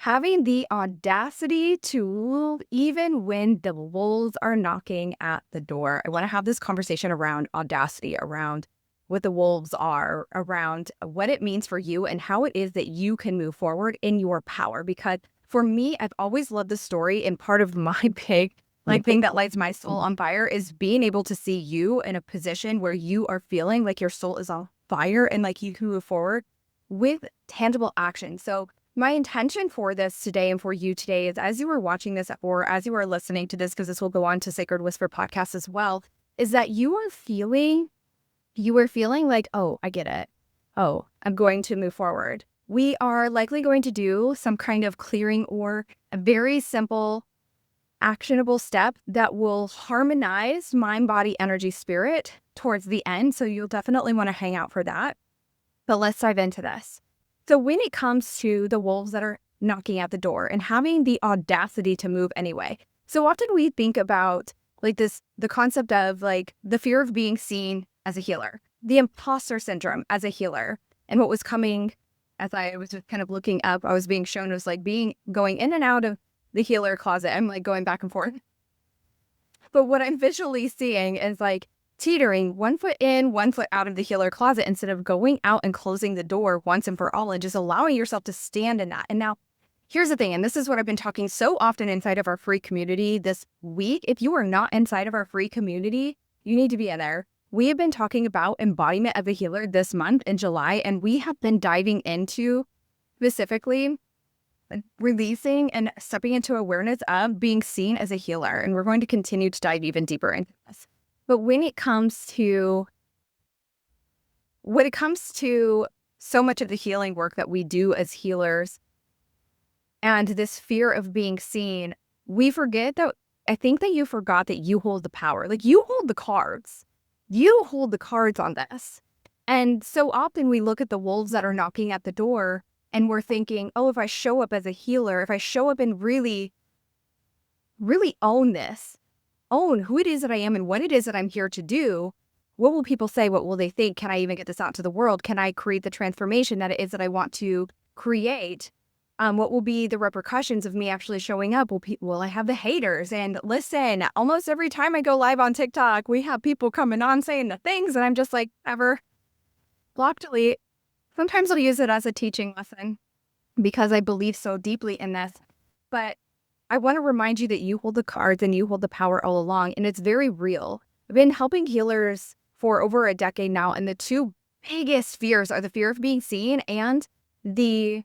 having the audacity to move even when the wolves are knocking at the door. I want to have this conversation around audacity, around what the wolves are, around what it means for you and how it is that you can move forward in your power. Because for me, I've always loved the story, and part of my big thing that lights my soul on fire is being able to see you in a position where you are feeling like your soul is on fire and like you can move forward with tangible action. So my intention for this today and for you today is, as you are watching this or as you are listening to this, because this will go on to Sacred Whisper podcast as well, is that you are feeling like, oh, I get it. Oh, I'm going to move forward. We are likely going to do some kind of clearing or a very simple, actionable step that will harmonize mind, body, energy, spirit towards the end. So you'll definitely want to hang out for that. But let's dive into this. So when it comes to the wolves that are knocking at the door and having the audacity to move anyway, so often we think about the concept of like the fear of being seen as a healer, the imposter syndrome as a healer. And what was coming as I was just kind of looking up, I was being shown was like going in and out of the healer closet. I'm like going back and forth. But what I'm visually seeing is like teetering 1 foot in, 1 foot out of the healer closet instead of going out and closing the door once and for all and just allowing yourself to stand in that. And now here's the thing, and this is what I've been talking so often inside of our free community this week. If you are not inside of our free community, you need to be in there. We have been talking about embodiment of a healer this month in July, and we have been diving into specifically releasing and stepping into awareness of being seen as a healer. And we're going to continue to dive even deeper into this. But when it comes to so much of the healing work that we do as healers and this fear of being seen, we forget that I think that you forgot that you hold the power. Like you hold the cards. You hold the cards on this. And so often we look at the wolves that are knocking at the door and we're thinking, oh, if I show up as a healer, if I show up and really, really own this, own who it is that I am and what it is that I'm here to do, what will people say? What will they think? Can I even get this out to the world? Can I create the transformation that it is that I want to create? What will be the repercussions of me actually showing up? Will I have the haters? And listen, almost every time I go live on TikTok, we have people coming on saying the things, and I'm just like, ever block, delete. Sometimes I'll use it as a teaching lesson because I believe so deeply in this. But I want to remind you that you hold the cards and you hold the power all along, and it's very real. I've been helping healers for over a decade now, and the two biggest fears are the fear of being seen and the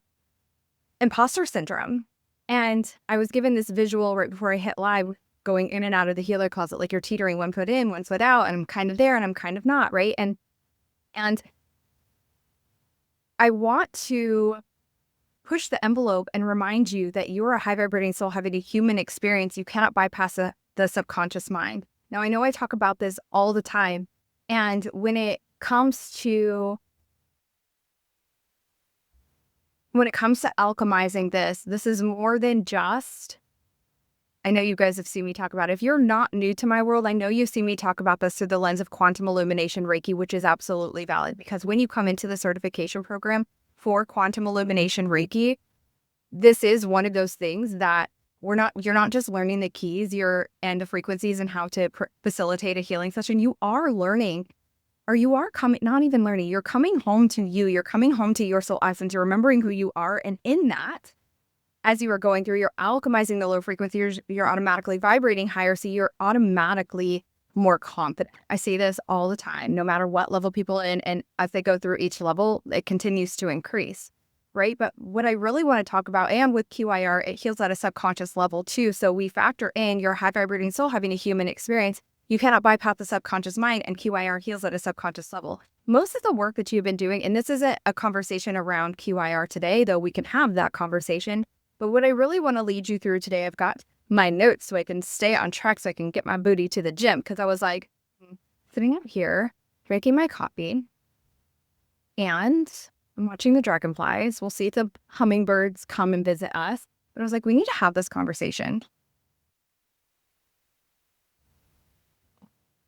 imposter syndrome. And I was given this visual right before I hit live, going in and out of the healer closet, like you're teetering 1 foot in, 1 foot out, and I'm kind of there and I'm kind of not, right? And I want to push the envelope and remind you that you're a high vibrating soul having a human experience. You cannot bypass the subconscious mind. Now, I know I talk about this all the time. And when it comes to alchemizing this is more than just, I know you guys have seen me talk about it. If you're not new to my world, I know you've seen me talk about this through the lens of quantum illumination Reiki, which is absolutely valid because when you come into the certification program for quantum illumination Reiki, this is one of those things that you're not just learning the keys and the frequencies and how to facilitate a healing session. You are learning, or you are coming, not even learning, you're coming home to you. You're coming home to your soul essence. You're remembering who you are. And in that, as you are going through, you're alchemizing the low frequency, you're automatically vibrating higher. So you're automatically more confident. I see this all the time, no matter what level people in. And as they go through each level, it continues to increase, right? But what I really want to talk about, and with QIR, it heals at a subconscious level too. So we factor in your high vibrating soul having a human experience. You cannot bypass the subconscious mind, and QIR heals at a subconscious level. Most of the work that you've been doing, and this isn't a conversation around QIR today, though we can have that conversation. But what I really want to lead you through today, I've got my notes so I can stay on track, so I can get my booty to the gym. Because I was like sitting up here, drinking my coffee, and I'm watching the dragonflies. We'll see if the hummingbirds come and visit us. But I was like, we need to have this conversation.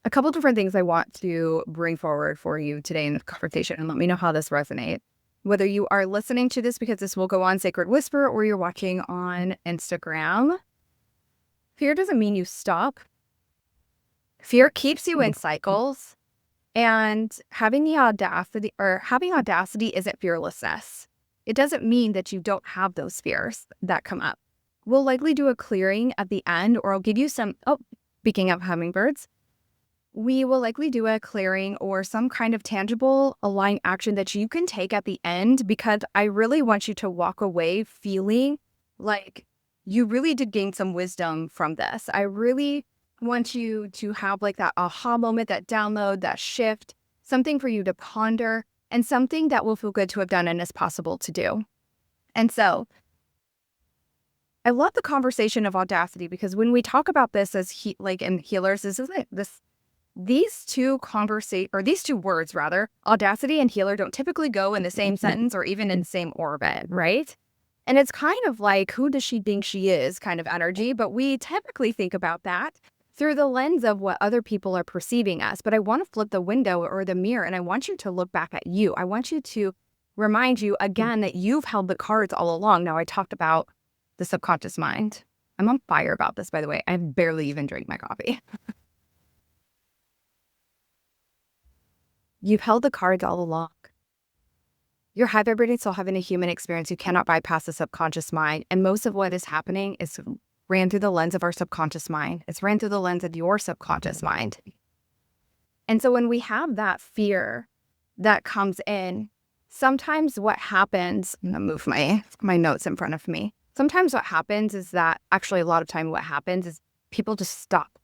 A couple different things I want to bring forward for you today in the conversation, and let me know how this resonates. Whether you are listening to this because this will go on Sacred Whisper or you're watching on Instagram, fear doesn't mean you stop. Fear keeps you in cycles, and having audacity isn't fearlessness. It doesn't mean that you don't have those fears that come up. We'll likely do a clearing at the end, or I'll give you some, speaking of hummingbirds, we will likely do a clearing or some kind of tangible aligned action that you can take at the end, because I really want you to walk away feeling like you really did gain some wisdom from this. I really want you to have like that aha moment, that download, that shift, something for you to ponder, and something that will feel good to have done and is possible to do. And so I love the conversation of audacity, because when we talk about this as in healers, these two words rather, audacity and healer, don't typically go in the same sentence or even in the same orbit, right? And it's kind of like, who does she think she is kind of energy, but we typically think about that through the lens of what other people are perceiving us. But I want to flip the window or the mirror, and I want you to look back at you. I want you to remind you again that you've held the cards all along. Now, I talked about the subconscious mind. I'm on fire about this, by the way. I've barely even drank my coffee. You've held the cards all along. You're high vibrating soul having a human experience. You cannot bypass the subconscious mind. And most of what is happening is ran through the lens of our subconscious mind. It's ran through the lens of your subconscious mind. And so when we have that fear that comes in, sometimes what happens, I'm gonna move my notes in front of me. Sometimes what happens is that, actually a lot of time what happens is people just stop.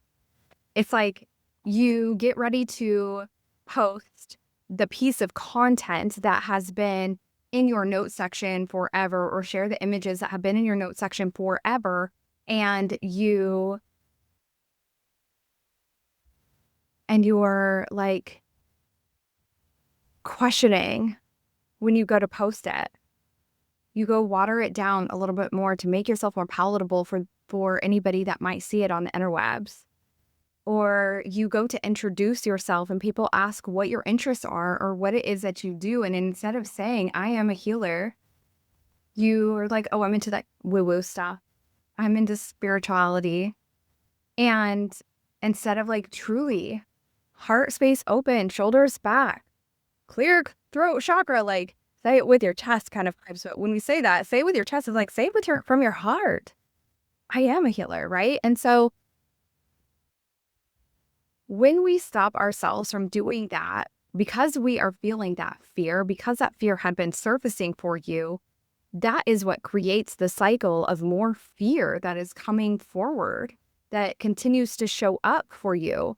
It's like you get ready to post the piece of content that has been in your note section forever, or share the images that have been in your note section forever, and you're like questioning when you go to post it. You go water it down a little bit more to make yourself more palatable for anybody that might see it on the interwebs. Or you go to introduce yourself and people ask what your interests are or what it is that you do. And instead of saying, I am a healer, you are like, oh, I'm into that woo-woo stuff. I'm into spirituality. And instead of like truly heart space open, shoulders back, clear throat chakra, like say it with your chest kind of vibes. But when we say that, say it with your chest, it's like say it with from your heart. I am a healer, right? And so when we stop ourselves from doing that, because we are feeling that fear, because that fear had been surfacing for you, that is what creates the cycle of more fear that is coming forward, that continues to show up for you.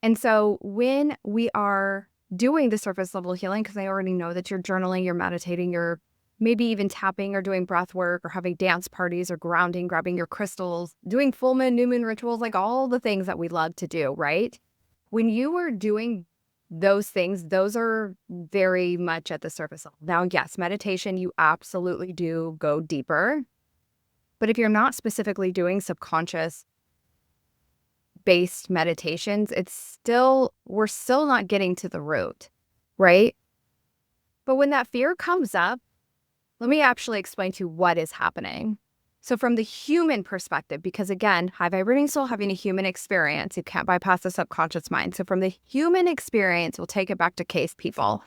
And so when we are doing the surface level healing, because I already know that you're journaling, you're meditating, you're maybe even tapping or doing breath work or having dance parties or grounding, grabbing your crystals, doing full moon, new moon rituals, like all the things that we love to do, right? When you are doing those things, those are very much at the surface level. Now, yes, meditation, you absolutely do go deeper. But if you're not specifically doing subconscious based meditations, we're still not getting to the root, right? But when that fear comes up, let me actually explain to you what is happening. So from the human perspective, because again, high vibrating soul having a human experience, you can't bypass the subconscious mind. So from the human experience, we'll take it back to cave people.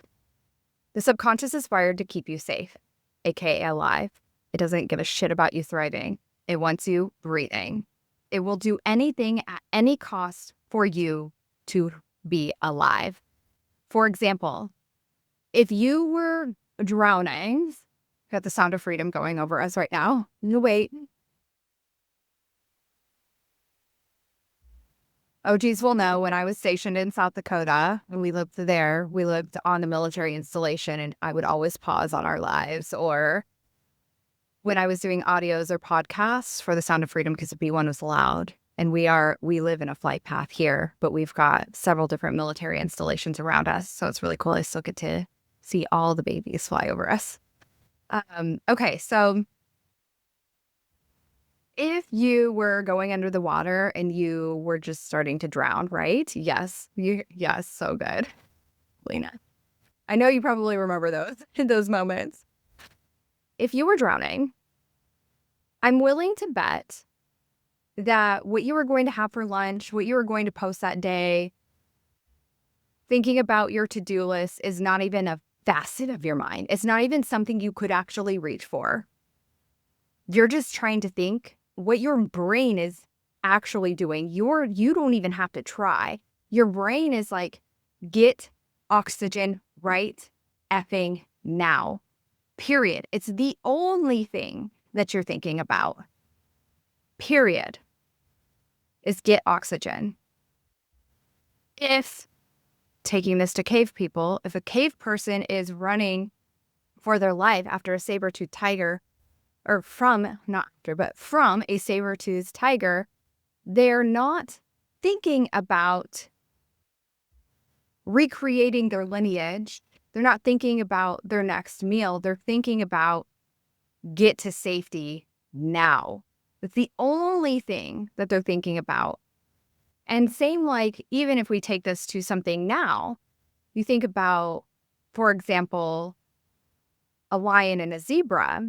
The subconscious is wired to keep you safe, aka alive. It doesn't give a shit about you thriving. It wants you breathing. It will do anything at any cost for you to be alive. For example, if you were drowning, got the sound of freedom going over us right now. No, wait. OGs will know when I was stationed in South Dakota and we lived on the military installation, and I would always pause on our lives, or when I was doing audios or podcasts for the Sound of Freedom, because the B1 was loud. And we live in a flight path here, but we've got several different military installations around us. So it's really cool. I still get to see all the babies fly over us. Okay, so if you were going under the water and you were just starting to drown, right? Yes, so good, Lena. I know you probably remember those moments. If you were drowning, I'm willing to bet that what you were going to have for lunch, what you were going to post that day, thinking about your to-do list is not even a facet of your mind. It's not even something you could actually reach for. You're just trying to think what your brain is actually doing. You don't even have to try. Your brain is like, get oxygen right effing now. Period. It's the only thing that you're thinking about. Period. Is get oxygen. If, taking this to cave people, if a cave person is running for their life after a saber-toothed tiger, or from, not after, but from a saber-toothed tiger, they're not thinking about recreating their lineage. They're not thinking about their next meal. They're thinking about get to safety now. It's the only thing that they're thinking about. And same like, even if we take this to something now, you think about, for example, a lion and a zebra.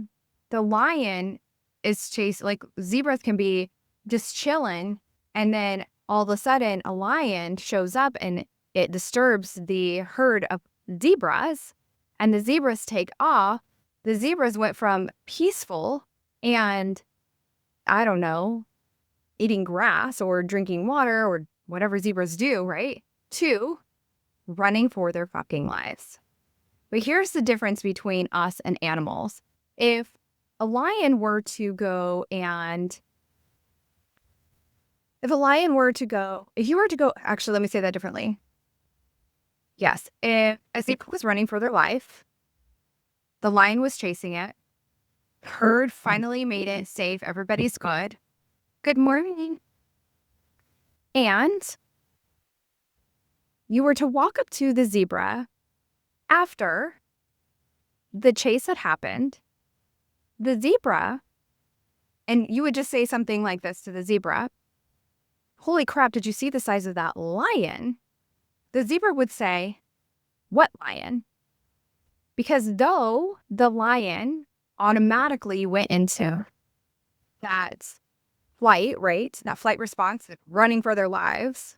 The lion is like zebras can be just chilling, and then all of a sudden a lion shows up and it disturbs the herd of zebras, and the zebras take off. The zebras went from peaceful and, I don't know, eating grass or drinking water or whatever zebras do, right? To running for their fucking lives. But here's the difference between us and animals. If a lion were to go, actually, let me say that differently. Yes, if a zebra was running for their life, the lion was chasing it, herd finally made it safe, everybody's good. Good morning. And you were to walk up to the zebra after the chase had happened, the zebra, and you would just say something like this to the zebra, holy crap, did you see the size of that lion? The zebra would say, what lion? Because though the lion automatically went into that flight, right? That flight response, running for their lives.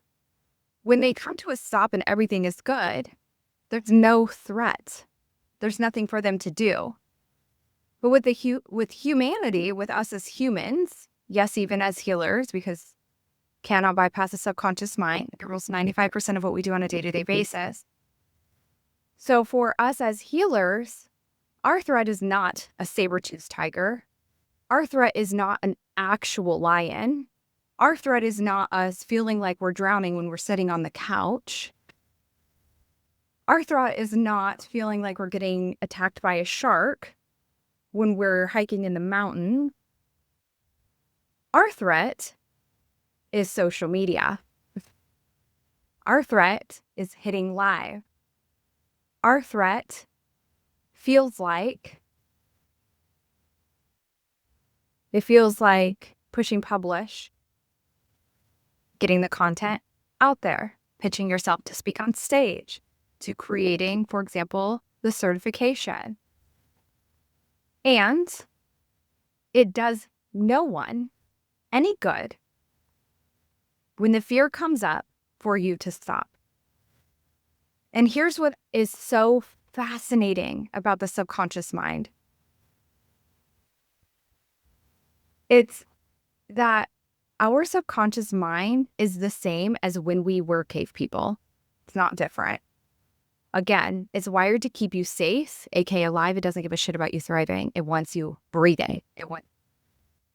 When they come to a stop and everything is good, there's no threat. There's nothing for them to do. But with humanity, with us as humans, yes, even as healers, because cannot bypass the subconscious mind. It rules 95% of what we do on a day-to-day basis. So for us as healers, our threat is not a saber-toothed tiger. Our threat is not an actual lion. Our threat is not us feeling like we're drowning when we're sitting on the couch. Our threat is not feeling like we're getting attacked by a shark when we're hiking in the mountain. Our threat is social media. Our threat is hitting live. Our threat feels like pushing publish, getting the content out there, pitching yourself to speak on stage, to creating, for example, the certification. And it does no one any good when the fear comes up for you to stop. And here's what is so fascinating about the subconscious mind. It's that our subconscious mind is the same as when we were cave people. It's not different. Again, it's wired to keep you safe, aka alive. It doesn't give a shit about you thriving. It wants you breathing.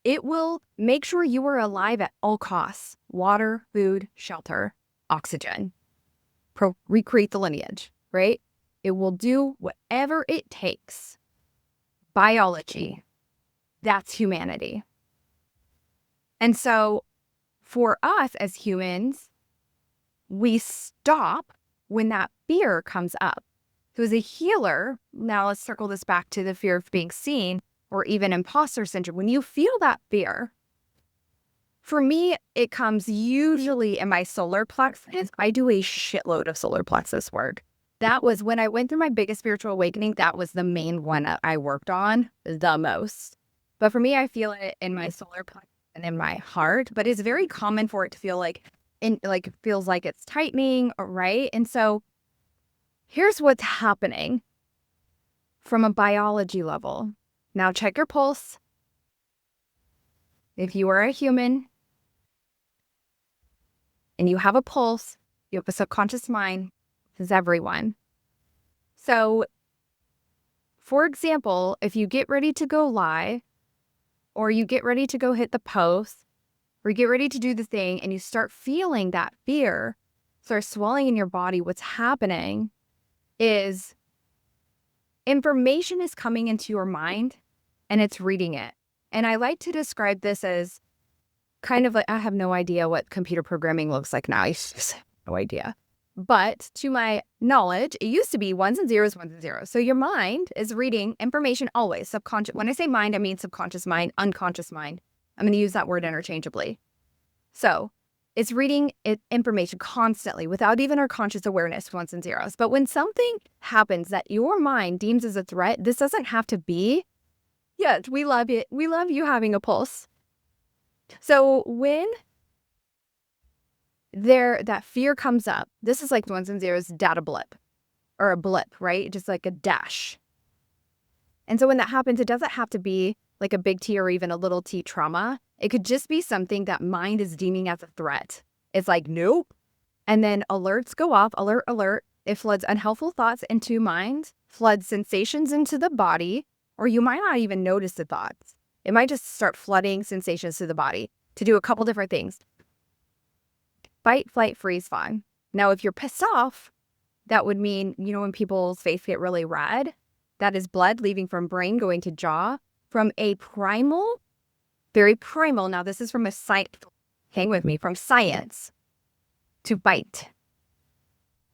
It will make sure you are alive at all costs. Water, food, shelter, oxygen. Recreate the lineage, right? It will do whatever it takes. Biology. That's humanity. And so for us as humans, we stop when that fear comes up. So as a healer, now let's circle this back to the fear of being seen or even imposter syndrome. When you feel that fear, for me, it comes usually in my solar plexus. I do a shitload of solar plexus work. That was when I went through my biggest spiritual awakening. That was the main one that I worked on the most. But for me, I feel it in my solar plexus and in my heart. But it's very common for it to feel like, it feels like it's tightening, right? And so here's what's happening from a biology level. Now check your pulse. If you are a human and you have a pulse, you have a subconscious mind. This is everyone. So, for example, if you get ready to go live, or you get ready to go hit the post, or you get ready to do the thing, and you start feeling that fear start swelling in your body, what's happening is information is coming into your mind and it's reading it. And I like to describe this as kind of like, I have no idea what computer programming looks like now. I just have no idea. But to my knowledge, it used to be ones and zeros, ones and zeros. So your mind is reading information always, subconscious. When I say mind, I mean subconscious mind, unconscious mind. I'm going to use that word interchangeably. So it's reading information constantly without even our conscious awareness, ones and zeros. But when something happens that your mind deems as a threat, this doesn't have to be, yeah, we love it. We love you having a pulse. So when that fear comes up, this is like the ones and zeros data blip or a blip, right? Just like a dash. And so when that happens, it doesn't have to be like a big T or even a little t trauma. It could just be something that mind is deeming as a threat. It's like, nope. And then alerts go off, alert, alert. It floods unhelpful thoughts into mind, floods sensations into the body, or you might not even notice the thoughts. It might just start flooding sensations to the body to do a couple different things. Fight, flight, freeze, fawn. Now, if you're pissed off, that would mean, when people's face get really red, that is blood leaving from brain going to jaw from a primal, very primal. Now, this is from hang with me, from science to bite.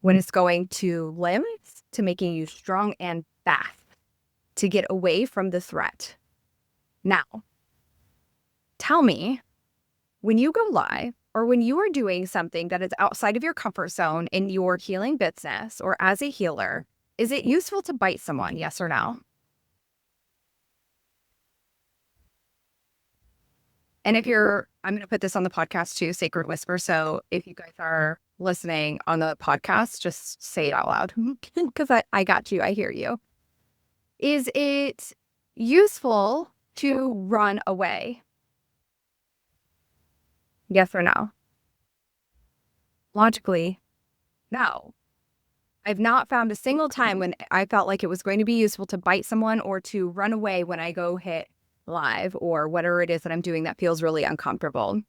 When it's going to limbs to making you strong and fast to get away from the threat. Now, tell me, when you go live or when you are doing something that is outside of your comfort zone in your healing business or as a healer, is it useful to bite someone? Yes or no? And I'm going to put this on the podcast too, Sacred Whisper. So if you guys are listening on the podcast, just say it out loud because I got you. I hear you. Is it useful to run away? Yes or no? Logically, no. I've not found a single time when I felt like it was going to be useful to bite someone or to run away when I go hit live or whatever it is that I'm doing that feels really uncomfortable.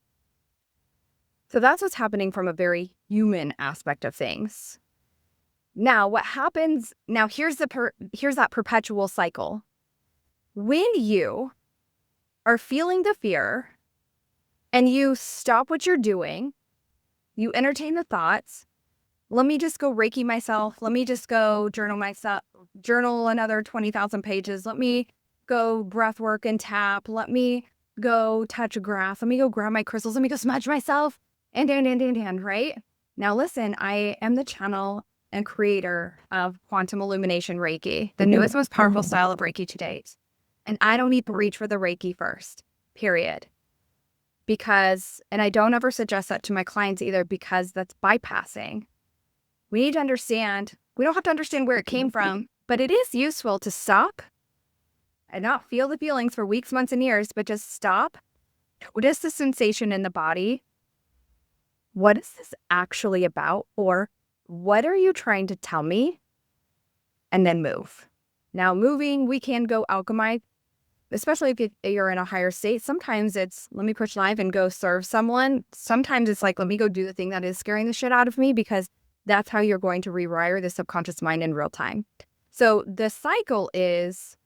So that's what's happening from a very human aspect of things. Now, what happens now, here's that perpetual cycle. When you are feeling the fear and you stop what you're doing, you entertain the thoughts, let me just go Reiki myself. Let me just go journal another 20,000 pages. Let me go breath work and tap. Let me go touch a grass. Let me go grab my crystals. Let me go smudge myself. And, right? Now listen, I am the channel and creator of Quantum Illumination Reiki, the newest, most powerful style of Reiki to date. And I don't need to reach for the Reiki first, period. And I don't ever suggest that to my clients either because that's bypassing. We need to understand, we don't have to understand where it came from, but it is useful to stop and not feel the feelings for weeks, months, and years, but just stop. What is the sensation in the body? What is this actually about? Or what are you trying to tell me? And then move. Now, moving, we can go alchemize, especially if you're in a higher state. Sometimes it's, let me push live and go serve someone. Sometimes it's like, let me go do the thing that is scaring the shit out of me because that's how you're going to rewire the subconscious mind in real time. So the cycle is,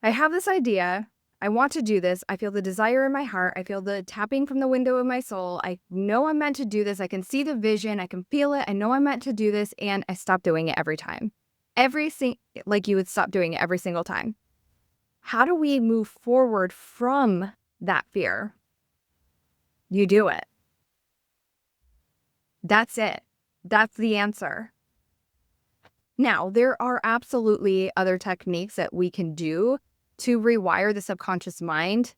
I have this idea. I want to do this. I feel the desire in my heart. I feel the tapping from the window of my soul. I know I'm meant to do this. I can see the vision. I can feel it. I know I'm meant to do this. And I stop doing it every time. Like you would stop doing it every single time. How do we move forward from that fear? You do it. That's it. That's the answer. Now, there are absolutely other techniques that we can do to rewire the subconscious mind,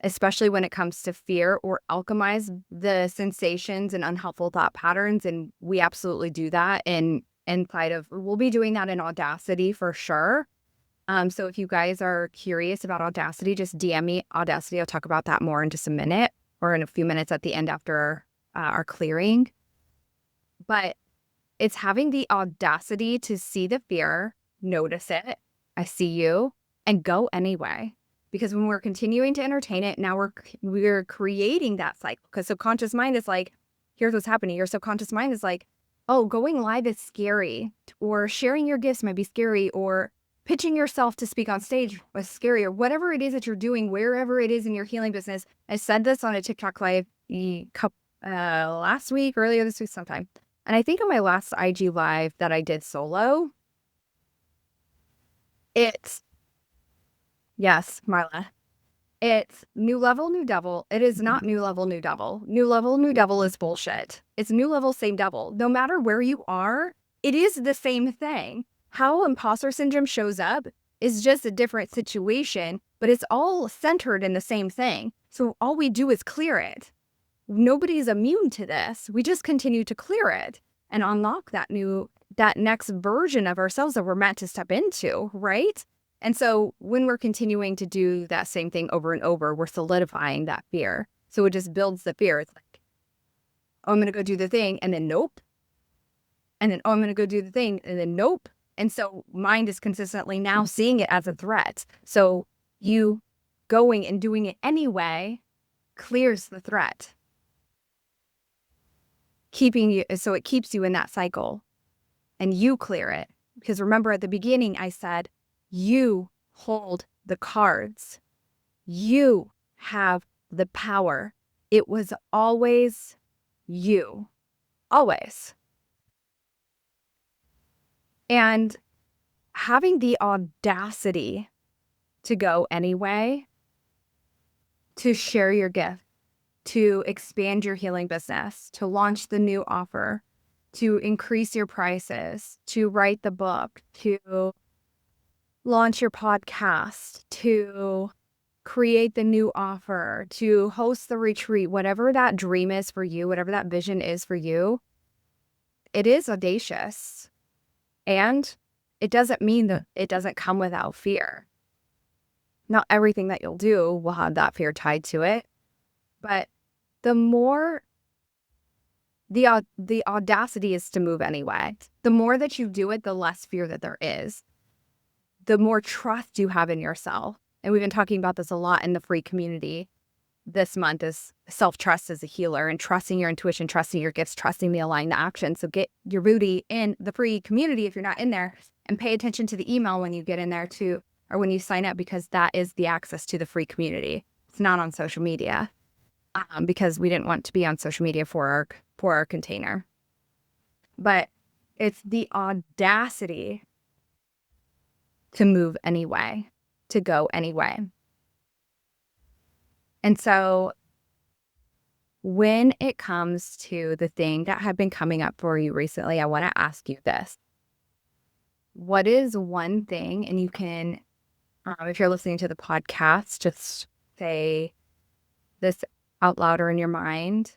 especially when it comes to fear, or alchemize the sensations and unhelpful thought patterns. And we absolutely do that inside of, we'll be doing that in Audacity for sure. So if you guys are curious about Audacity, just DM me Audacity. I'll talk about that more in just a minute, or in a few minutes at the end after our clearing. But it's having the audacity to see the fear, notice it, I see you, and go anyway. Because when we're continuing to entertain it, now we're creating that cycle. Because subconscious mind is like, here's what's happening. Your subconscious mind is like, oh, going live is scary, or sharing your gifts might be scary, or pitching yourself to speak on stage was scary, or whatever it is that you're doing, wherever it is in your healing business. I said this on a TikTok live last week, earlier this week sometime. And I think on my last IG live that I did solo, yes, Marla, it's new level, new devil. It is not new level, new devil. New level, new devil is bullshit. It's new level, same devil. No matter where you are, it is the same thing. How imposter syndrome shows up is just a different situation, but it's all centered in the same thing. So all we do is clear it. Nobody's immune to this. We just continue to clear it and unlock that next version of ourselves that we're meant to step into, right? And so when we're continuing to do that same thing over and over, we're solidifying that fear. So it just builds the fear. It's like, oh, I'm going to go do the thing, and then nope. And then, oh, I'm going to go do the thing, and then nope. And so mind is consistently now seeing it as a threat. So you going and doing it anyway clears the threat, keeping you, so it keeps you in that cycle, and you clear it. Because remember at the beginning, I said, you hold the cards. You have the power. It was always you. Always. And having the audacity to go anyway, to share your gift, to expand your healing business, to launch the new offer, to increase your prices, to write the book, to launch your podcast, to create the new offer, to host the retreat, whatever that dream is for you, whatever that vision is for you, it is audacious. And it doesn't mean that it doesn't come without fear. Not everything that you'll do will have that fear tied to it, but the more the audacity is to move anyway. The more that you do it, the less fear that there is. The more trust you have in yourself. And we've been talking about this a lot in the free community this month, is self-trust as a healer, and trusting your intuition, trusting your gifts, trusting the aligned action. So get your booty in the free community if you're not in there, and pay attention to the email when you get in there too, or when you sign up, because that is the access to the free community. It's not on social media, because we didn't want to be on social media for our container. But it's the audacity to move anyway, to go anyway. And so when it comes to the thing that had been coming up for you recently, I want to ask you this. What is one thing, and you can, if you're listening to the podcast, just say this out loud or in your mind.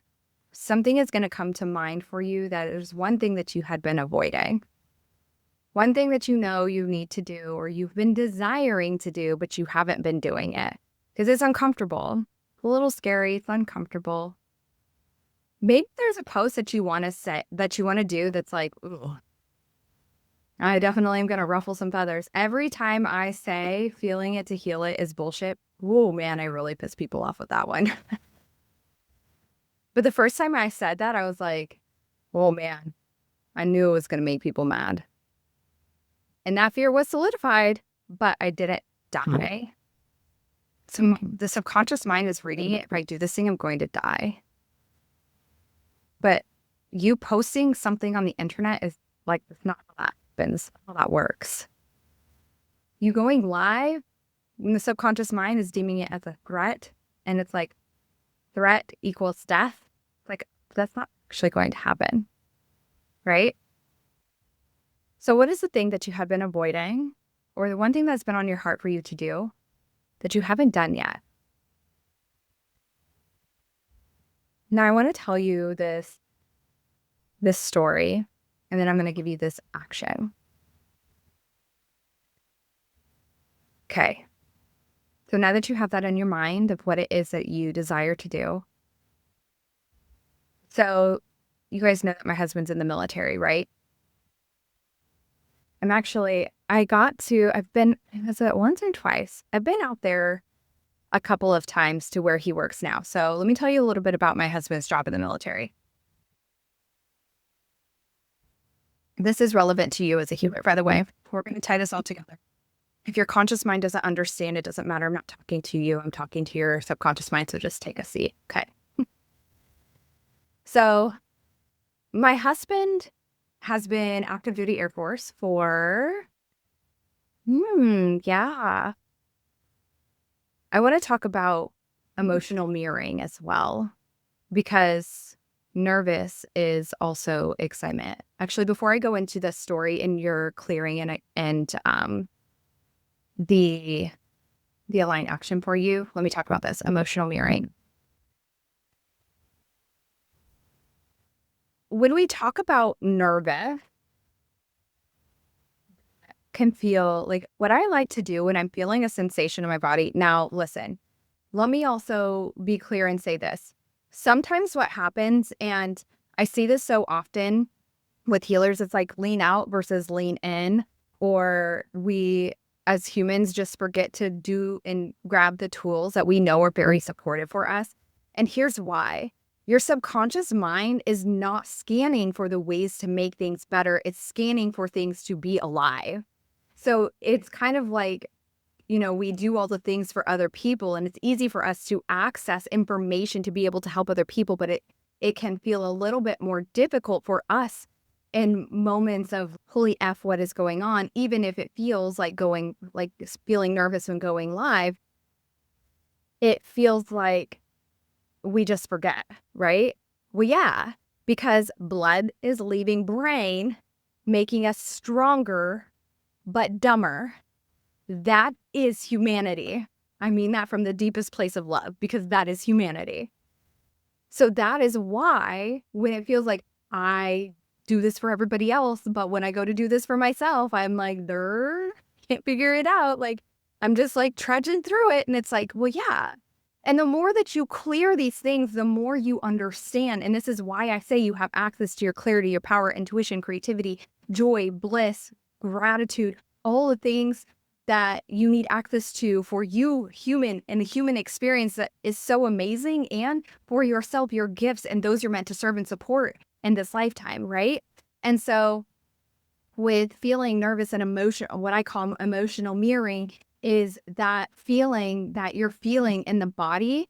Something is going to come to mind for you that is one thing that you had been avoiding. One thing that you know you need to do, or you've been desiring to do, but you haven't been doing it because it's uncomfortable. It's a little scary. It's uncomfortable. Maybe there's a post that you want to say, that you want to do, that's like, ooh, I definitely am going to ruffle some feathers. Every time I say feeling it to heal it is bullshit, oh man, I really piss people off with that one. But the first time I said that, I was like, oh man, I knew it was going to make people mad. And that fear was solidified, but I didn't die. So the subconscious mind is reading it. If I do this thing, I'm going to die. But you posting something on the internet is like, that's not how that happens, how that works. You going live, when the subconscious mind is deeming it as a threat, and it's like, threat equals death. It's like, that's not actually going to happen, right? So, what is the thing that you have been avoiding, or the one thing that's been on your heart for you to do that you haven't done yet? Now, I want to tell you this story, and then I'm going to give you this action. Okay. So now that you have that in your mind of what it is that you desire to do, so you guys know that my husband's in the military, right? I've been, was it once or twice? I've been out there a couple of times to where he works now. So let me tell you a little bit about my husband's job in the military. This is relevant to you as a human, by the way. We're going to tie this all together. If your conscious mind doesn't understand, it doesn't matter. I'm not talking to you. I'm talking to your subconscious mind. So just take a seat. Okay. So my husband has been active duty Air Force for, yeah. I want to talk about emotional mirroring as well, because nervous is also excitement. Actually, before I go into the story and your clearing and the aligned action for you, let me talk about this emotional mirroring. When we talk about nervous, can feel like what I like to do when I'm feeling a sensation in my body. Now, listen, let me also be clear and say this. Sometimes what happens, and I see this so often with healers, it's like lean out versus lean in, or we as humans just forget to do and grab the tools that we know are very supportive for us. And here's why. Your subconscious mind is not scanning for the ways to make things better. It's scanning for things to be alive. So it's kind of like, we do all the things for other people, and it's easy for us to access information to be able to help other people, but it can feel a little bit more difficult for us in moments of holy F, what is going on, even if it feels like feeling nervous when going live, it feels like we just forget, right? Well, yeah, because blood is leaving brain, making us stronger, but dumber. That is humanity. I mean that from the deepest place of love, because that is humanity. So that is why when it feels like I do this for everybody else, but when I go to do this for myself, I'm like, can't figure it out. Like, I'm just like trudging through it. And it's like, well, yeah. And the more that you clear these things, the more you understand. And this is why I say you have access to your clarity, your power, intuition, creativity, joy, bliss, gratitude, all the things that you need access to for you, human, and the human experience that is so amazing, and for yourself, your gifts, and those you're meant to serve and support in this lifetime, right? And so with feeling nervous and emotional, what I call emotional mirroring is that feeling that you're feeling in the body.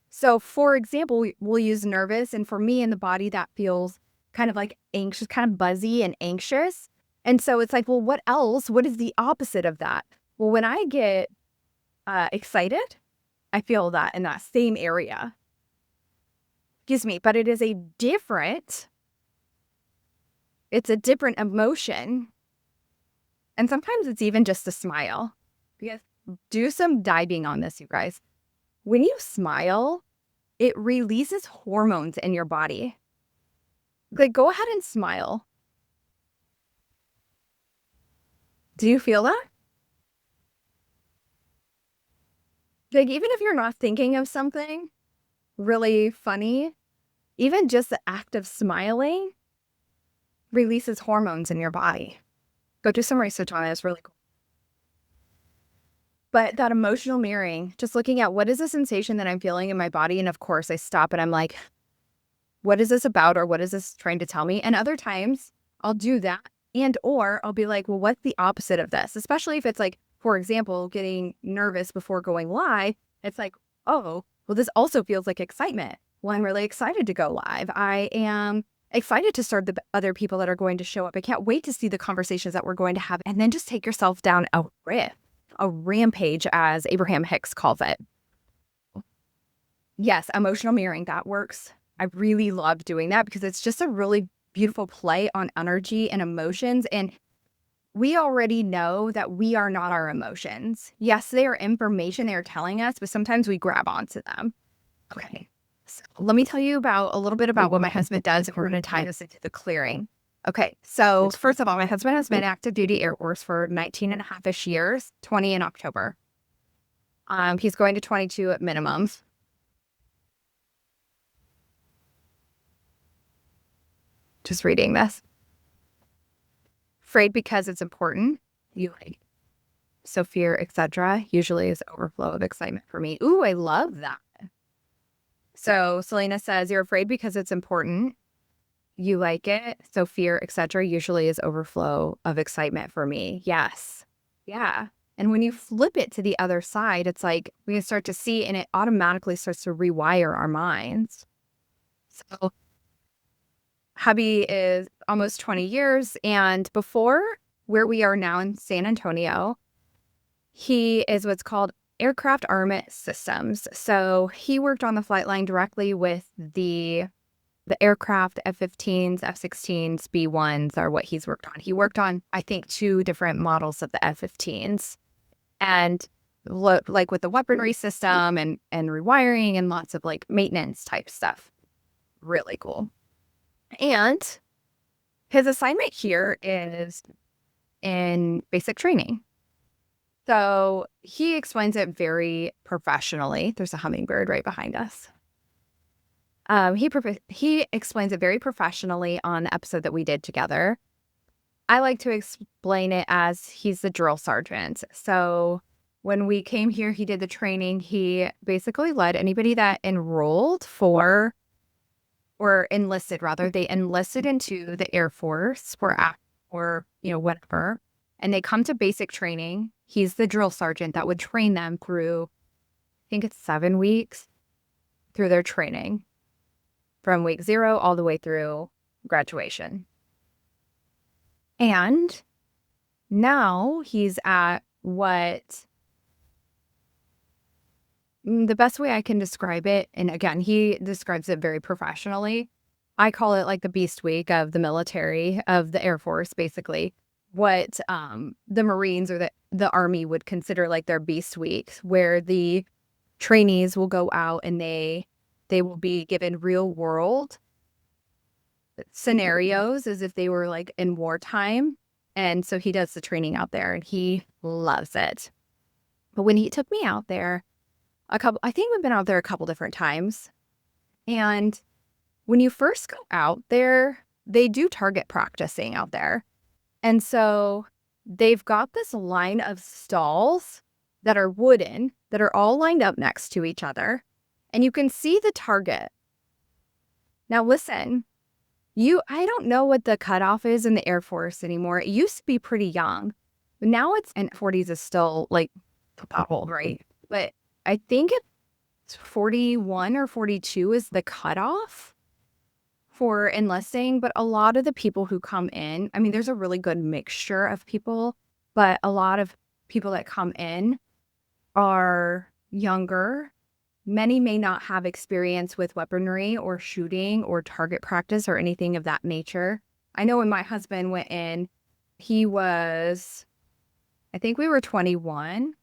So for example, we'll use nervous, and for me in the body, that feels kind of like anxious, kind of buzzy and anxious. And so it's like, well, what else? What is the opposite of that? Well, when I get excited, I feel that in that same area. Excuse me, but it's a different emotion. And sometimes it's even just a smile. Because do some diving on this, you guys. When you smile, it releases hormones in your body. Like, go ahead and smile. Do you feel that? Like, even if you're not thinking of something really funny, even just the act of smiling releases hormones in your body. Go do some research on it. It's really cool. But that emotional mirroring, just looking at what is the sensation that I'm feeling in my body. And of course, I stop and I'm like, what is this about? Or what is this trying to tell me? And other times I'll do that. Or I'll be like, well, what's the opposite of this? Especially if it's like, for example, getting nervous before going live. It's like, oh, well, this also feels like excitement. Well, I'm really excited to go live. I am excited to serve the other people that are going to show up. I can't wait to see the conversations that we're going to have. And then just take yourself down a rampage, as Abraham Hicks calls it. Yes, emotional mirroring, that works. I really love doing that because it's just a really beautiful play on energy and emotions. And we already know that we are not our emotions. Yes, they are information they are telling us, but sometimes we grab onto them. Okay. So let me tell you about a little bit about what my husband does, and we're going to tie this into the clearing. Okay. So first of all, my husband has been active duty Air Force for 19 and a half-ish years, 20 in October. He's going to 22 at minimum. Just reading this. Afraid because it's important. You like so fear, etc. Usually is overflow of excitement for me. Ooh, I love that. So Selena says you're afraid because it's important. You like it. So fear, etc. usually is overflow of excitement for me. Yes. Yeah. And when you flip it to the other side, it's like we can start to see, and it automatically starts to rewire our minds. So hubby is almost 20 years. And before where we are now in San Antonio, he is what's called aircraft armament systems. So he worked on the flight line directly with the aircraft. F-15s, F-16s, B-1s are what he's worked on. He worked on, I think, 2 different models of the F-15s. And like with the weaponry system and rewiring and lots of like maintenance type stuff. Really cool. And his assignment here is in basic training. So he explains it very professionally. There's a hummingbird right behind us. He explains it very professionally on the episode that we did together. I like to explain it as he's the drill sergeant. So when we came here, he did the training. He basically led anybody that enrolled for, or enlisted rather, they enlisted into the Air Force or whatever. And they come to basic training. He's the drill sergeant that would train them through, I think it's 7 weeks through their training from week 0 all the way through graduation. And now he's at what the best way I can describe it, and again, he describes it very professionally. I call it like the Beast Week of the military, of the Air Force, basically. What the Marines or the Army would consider like their Beast Week, where the trainees will go out and they will be given real world scenarios as if they were like in wartime. And so he does the training out there and he loves it. But when he took me out there, I think we've been out there a couple different times. And when you first go out there, they do target practicing out there. And so they've got this line of stalls that are wooden, that are all lined up next to each other. And you can see the target. Now listen, I don't know what the cutoff is in the Air Force anymore. It used to be pretty young. But now and 40s is still like about old, right? But I think it's 41 or 42 is the cutoff for enlisting. But a lot of the people who come in, I mean, there's a really good mixture of people, but a lot of people that come in are younger. Many may not have experience with weaponry or shooting or target practice or anything of that nature. I know when my husband went in, I think we were 21.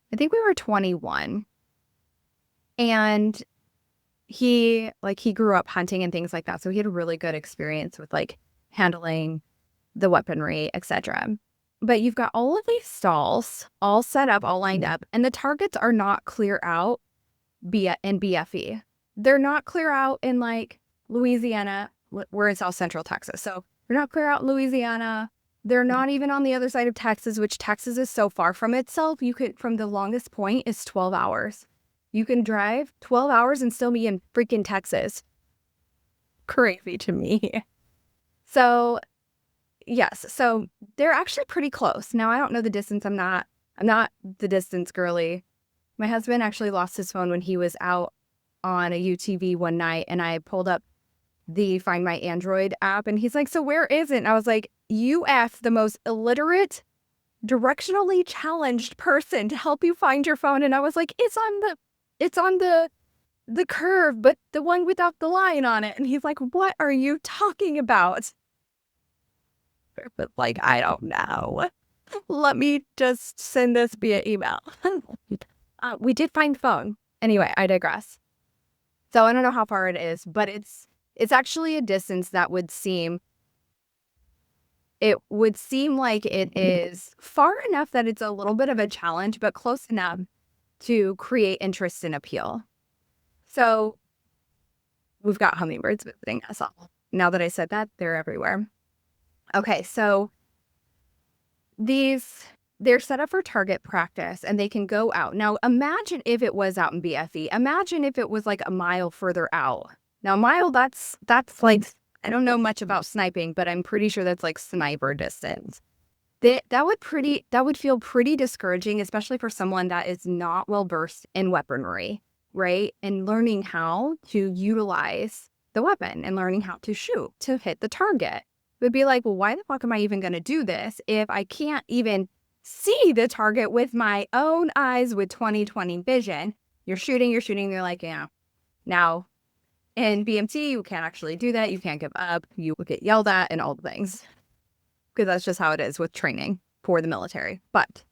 And he grew up hunting and things like that. So he had a really good experience with like handling the weaponry, etc. But you've got all of these stalls all set up, all lined up, and the targets are not clear out in BFE. They're not clear out in like Louisiana. We're in South Central Texas. So they're not clear out in Louisiana. They're not even on the other side of Texas, which Texas is so far from itself. From the longest point is 12 hours. You can drive 12 hours and still be in freaking Texas. Crazy to me. So, yes. So they're actually pretty close. Now, I don't know the distance. I'm not the distance girly. My husband actually lost his phone when he was out on a UTV one night, and I pulled up the Find My Android app, and he's like, so where is it? And I was like, you asked the most illiterate, directionally challenged person to help you find your phone. And I was like, it's on the curve, but the one without the line on it. And he's like, what are you talking about? but like, I don't know. Let me just send this via email. We did find phone. Anyway, I digress. So I don't know how far it is, but it's actually a distance that would seem like it is far enough that it's a little bit of a challenge, but close enough to create interest and appeal. So we've got hummingbirds visiting us all. Now that I said that, they're everywhere. Okay, so they're set up for target practice and they can go out. Now, imagine if it was out in BFE. Imagine if it was like a mile further out. Now, a mile, that's like, I don't know much about sniping, but I'm pretty sure that's like sniper distance. That would feel pretty discouraging, especially for someone that is not well versed in weaponry, right? And learning how to utilize the weapon and learning how to shoot to hit the target. It would be like, well, why the fuck am I even going to do this if I can't even see the target with my own eyes with 20/20 vision? You're shooting, they're like, yeah. Now, in BMT, you can't actually do that. You can't give up. You will get yelled at and all the things. Because that's just how it is with training for the military. But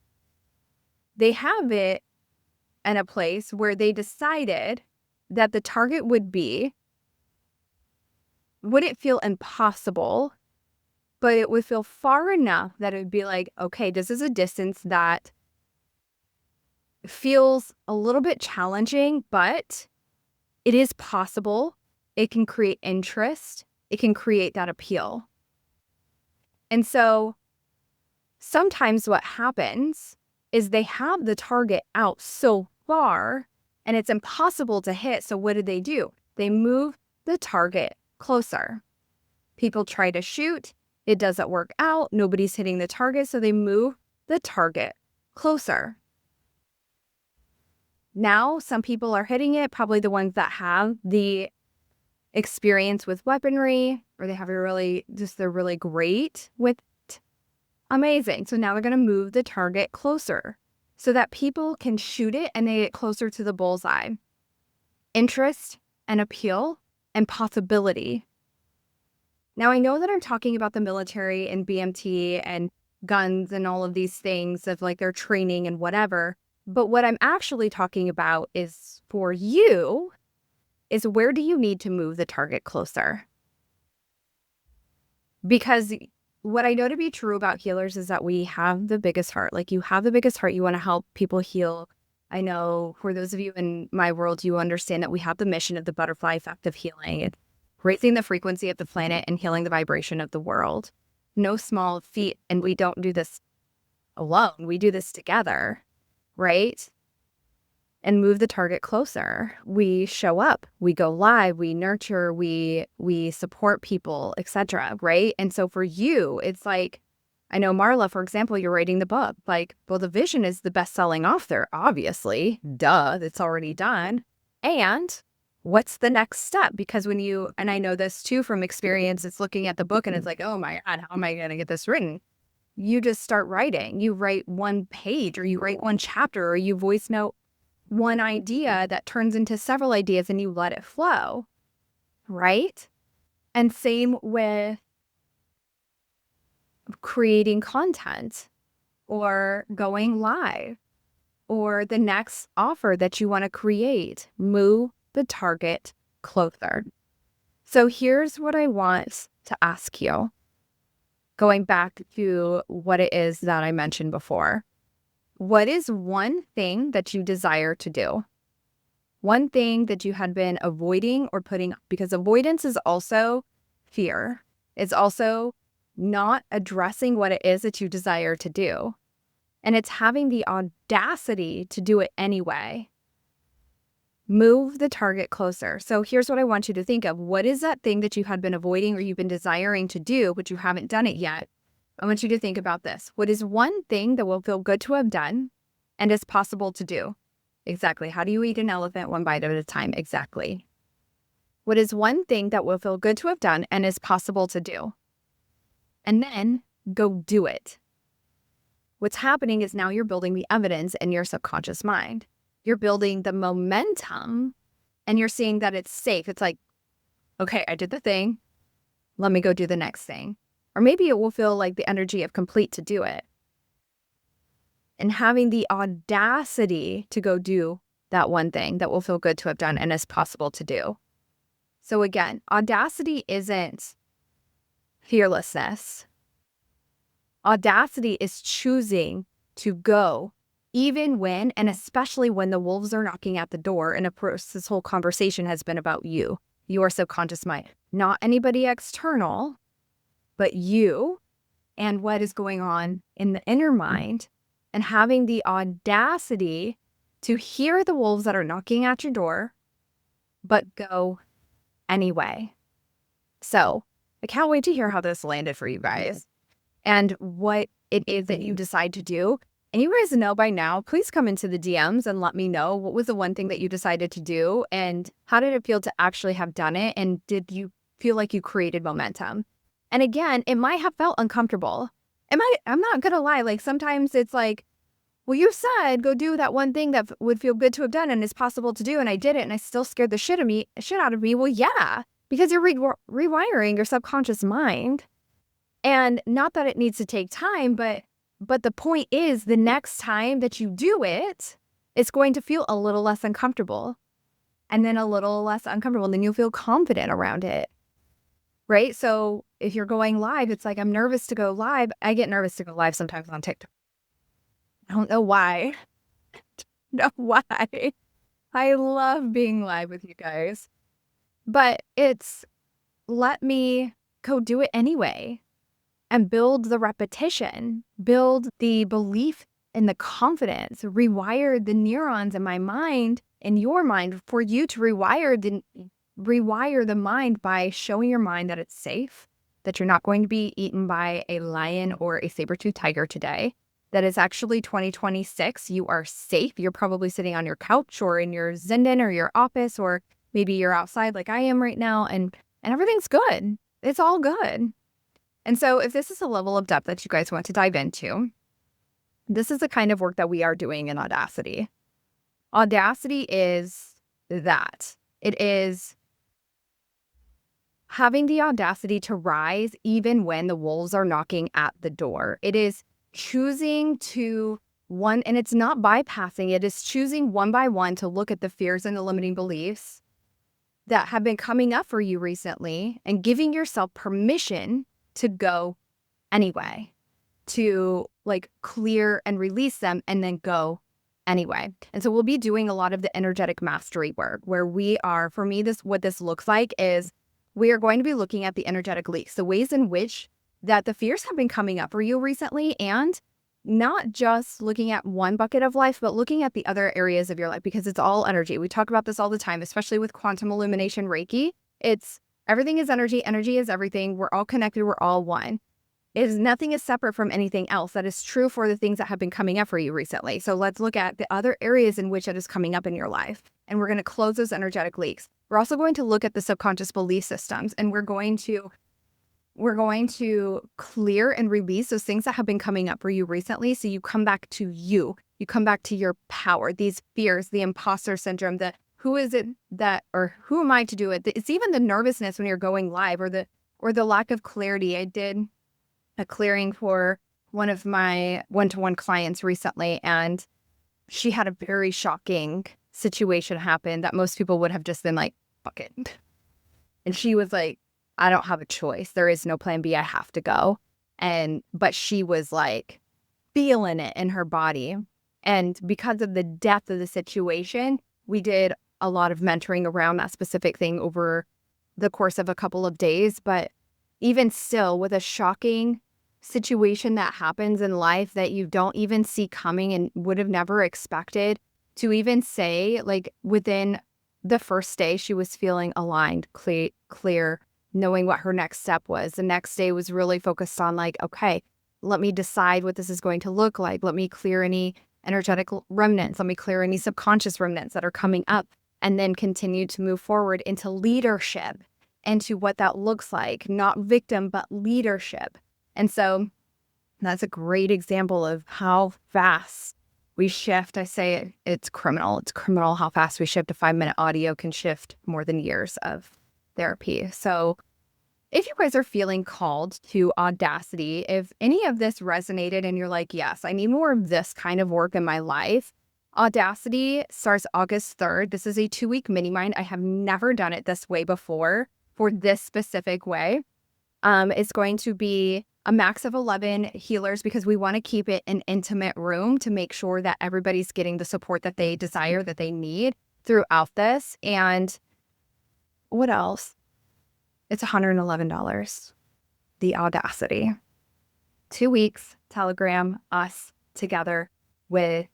they have it in a place where they decided that the target would it feel impossible, but it would feel far enough that it would be like, okay, this is a distance that feels a little bit challenging, but it is possible. It can create interest. It can create that appeal. And so sometimes what happens is they have the target out so far and it's impossible to hit. So what do? They move the target closer. People try to shoot. It doesn't work out. Nobody's hitting the target. So they move the target closer. Now, some people are hitting it, probably the ones that have the experience with weaponry, or they have they're really great with it. Amazing. So now they're going to move the target closer so that people can shoot it and they get closer to the bullseye. Interest and appeal and possibility. Now, I know that I'm talking about the military and BMT and guns and all of these things of like their training and whatever. But what I'm actually talking about is for you is where do you need to move the target closer? Because what I know to be true about healers is that we have the biggest heart. Like you have the biggest heart. You want to help people heal. I know for those of you in my world, you understand that we have the mission of the butterfly effect of healing. It's raising the frequency of the planet and healing the vibration of the world. No small feat. And we don't do this alone. We do this together, right? And move the target closer. We show up, we go live, we nurture, we support people, etc. Right? And so for you, it's like, I know Marla, for example, you're writing the book. Like, well, the vision is the best-selling author, obviously. Duh, it's already done. And what's the next step? Because and I know this too from experience, it's looking at the book and it's like, oh my God, how am I going to get this written? You just start writing. You write one page or you write one chapter or you voice note one idea that turns into several ideas and you let it flow, right? And same with creating content or going live or the next offer that you want to create. Move the target closer. So here's what I want to ask you, going back to what it is that I mentioned before. What is one thing that you desire to do? One thing that you had been avoiding or putting up? Because avoidance is also fear. It's also not addressing what it is that you desire to do. And it's having the audacity to do it anyway. Move the target closer. So here's what I want you to think of. What is that thing that you had been avoiding or you've been desiring to do, but you haven't done it yet? I want you to think about this. What is one thing that will feel good to have done and is possible to do? Exactly. How do you eat an elephant one bite at a time? Exactly. What is one thing that will feel good to have done and is possible to do? And then go do it. What's happening is now you're building the evidence in your subconscious mind. You're building the momentum and you're seeing that it's safe. It's like, okay, I did the thing. Let me go do the next thing. or maybe it will feel like the energy of complete to do it. And having the audacity to go do that one thing that will feel good to have done and is possible to do. So again, audacity isn't fearlessness. Audacity is choosing to go even when, and especially when the wolves are knocking at the door. And of course, this whole conversation has been about you, your subconscious mind, not anybody external, but you and what is going on in the inner mind, and having the audacity to hear the wolves that are knocking at your door, but go anyway. So I can't wait to hear how this landed for you guys and what it is that you decide to do. And you guys know by now, please come into the DMs and let me know what was the one thing that you decided to do and how did it feel to actually have done it? And did you feel like you created momentum? And again, it might have felt uncomfortable. I'm not going to lie. Like sometimes it's like, well, you said go do that one thing that would feel good to have done and is possible to do. And I did it and I still scared the shit out of me. Well, yeah, because you're rewiring your subconscious mind. And not that it needs to take time, but the point is the next time that you do it, it's going to feel a little less uncomfortable and then a little less uncomfortable. And then you'll feel confident around it, right? So if you're going live, it's like, I'm nervous to go live. I get nervous to go live sometimes on TikTok. I don't know why. Know why. I love being live with you guys, but it's let me go do it anyway. And build the repetition, build the belief and the confidence, rewire the neurons in my mind, in your mind, for you to rewire the mind by showing your mind that it's safe, that you're not going to be eaten by a lion or a saber-toothed tiger today, that it's actually 2026. You are safe. You're probably sitting on your couch or in your Zen or your office, or maybe you're outside like I am right now, and everything's good. It's all good. And so if this is a level of depth that you guys want to dive into, this is the kind of work that we are doing in Audacity. Audacity is that. It is having the audacity to rise even when the wolves are knocking at the door. It is choosing to and it's not bypassing, it is choosing one by one to look at the fears and the limiting beliefs that have been coming up for you recently and giving yourself permission to go anyway, to like clear and release them and then go anyway. And so we'll be doing a lot of the energetic mastery work where we are, for me, what this looks like is we are going to be looking at the energetic leaks, the ways in which that the fears have been coming up for you recently, and not just looking at one bucket of life, but looking at the other areas of your life, because it's all energy. We talk about this all the time, especially with quantum illumination Reiki. Everything is energy. Energy is everything. We're all connected. We're all one. Nothing is separate from anything else. That is true for the things that have been coming up for you recently. So let's look at the other areas in which it is coming up in your life. And we're going to close those energetic leaks. We're also going to look at the subconscious belief systems, and we're going to clear and release those things that have been coming up for you recently. So you come back to you. You come back to your power, these fears, the imposter syndrome, who is it that, or who am I to do it? It's even the nervousness when you're going live, or the lack of clarity. I did a clearing for one of my one-to-one clients recently, and she had a very shocking situation happen that most people would have just been like, fuck it. And she was like, I don't have a choice. There is no plan B. I have to go. But she was like feeling it in her body. And because of the depth of the situation, we did a lot of mentoring around that specific thing over the course of a couple of days. But even still, with a shocking situation that happens in life that you don't even see coming and would have never expected, to even say, like, within the first day, she was feeling aligned, clear, knowing what her next step was. The next day was really focused on like, okay, let me decide what this is going to look like. Let me clear any energetic remnants. Let me clear any subconscious remnants that are coming up, and then continue to move forward into leadership, into what that looks like, not victim, but leadership. And so that's a great example of how fast we shift. I say it's criminal. It's criminal how fast we shift. A 5-minute audio can shift more than years of therapy. So if you guys are feeling called to audacity, if any of this resonated and you're like, yes, I need more of this kind of work in my life, Audacity starts August 3rd. This is a 2-week mini mind. I have never done it this way before for this specific way. It's going to be a max of 11 healers because we want to keep it an intimate room to make sure that everybody's getting the support that they desire, that they need throughout this. And what else? It's $111. The Audacity. 2 weeks, Telegram, us together with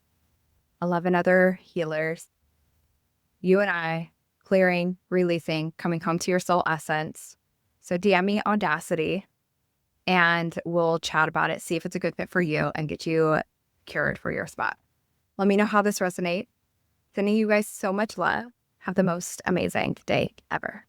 11 other healers. You and I clearing, releasing, coming home to your soul essence. So DM me Audacity and we'll chat about it, see if it's a good fit for you and get you cured for your spot. Let me know how this resonates. Sending you guys so much love. Have the most amazing day ever.